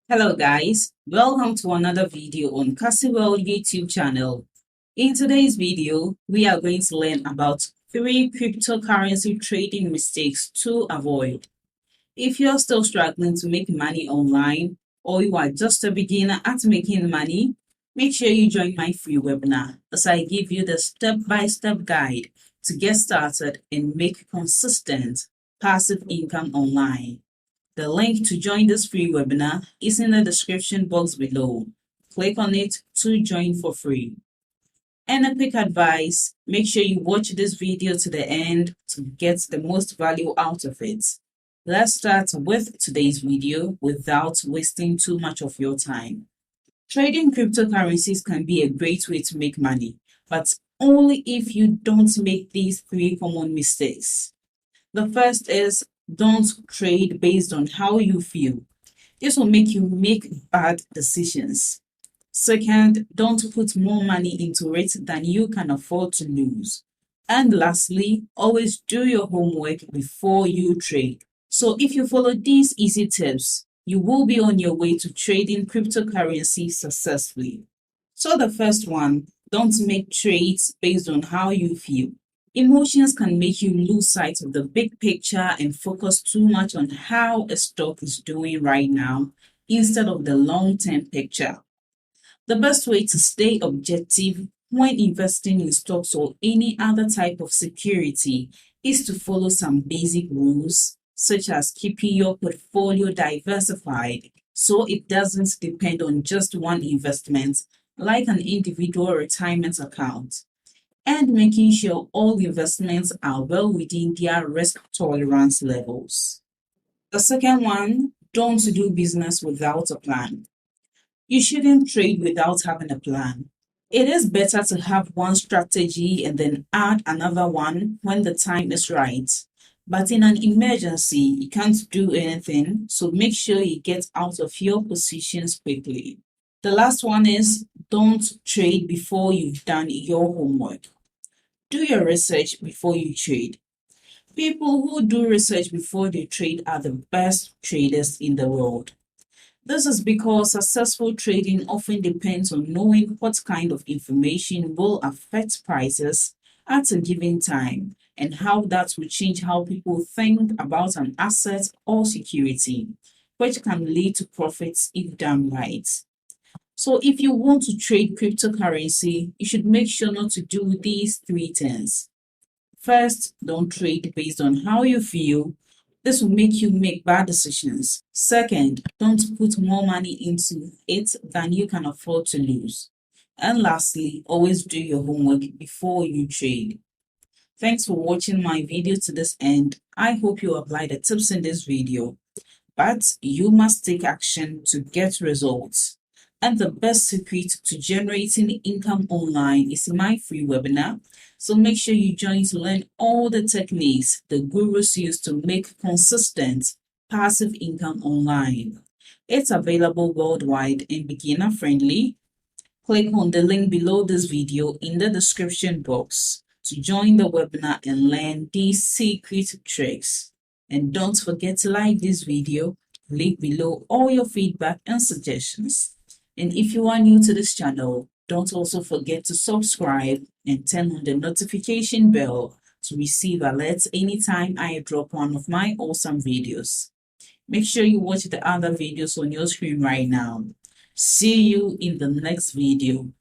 Hello guys, welcome to another video on Cassy World YouTube channel. In today's video, we are going to learn about 3 cryptocurrency trading mistakes to avoid. If you're still struggling to make money online or you are just a beginner at making money, make sure you join my free webinar as I give you the step-by-step guide to get started and make consistent passive income online. The link to join this free webinar is in the description box below. Click on it to join for free. And a quick advice, make sure you watch this video to the end to get the most value out of it. Let's start with today's video without wasting too much of your time. Trading cryptocurrencies can be a great way to make money, but only if you don't make these 3 common mistakes. The first is don't trade based on how you feel. This will make you make bad decisions. Second, don't put more money into it than you can afford to lose. And lastly, always do your homework before you trade. So if you follow these easy tips, you will be on your way to trading cryptocurrency successfully. So the first one, don't make trades based on how you feel. Emotions can make you lose sight of the big picture and focus too much on how a stock is doing right now instead of the long-term picture. The best way to stay objective when investing in stocks or any other type of security is to follow some basic rules, such as keeping your portfolio diversified so it doesn't depend on just one investment, like an individual retirement account, and making sure all investments are well within their risk tolerance levels. The second one, don't do business without a plan. You shouldn't trade without having a plan. It is better to have one strategy and then add another one when the time is right. But in an emergency, you can't do anything, so make sure you get out of your positions quickly. The last one is don't trade before you've done your homework. Do your research before you trade. People who do research before they trade are the best traders in the world. This is because successful trading often depends on knowing what kind of information will affect prices at a given time and how that will change how people think about an asset or security, which can lead to profits if done right. So if you want to trade cryptocurrency, you should make sure not to do these 3 things. First, don't trade based on how you feel. This will make you make bad decisions. Second, don't put more money into it than you can afford to lose. And lastly, always do your homework before you trade. Thanks for watching my video to this end. I hope you apply the tips in this video, but you must take action to get results. And the best secret to generating income online is my free webinar. So make sure you join to learn all the techniques the gurus use to make consistent passive income online. It's available worldwide and beginner friendly. Click on the link below this video in the description box to join the webinar and learn these secret tricks. And don't forget to like this video, leave below all your feedback and suggestions. And if you are new to this channel, don't also forget to subscribe and turn on the notification bell to receive alerts anytime I drop one of my awesome videos. Make sure you watch the other videos on your screen right now. See you in the next video.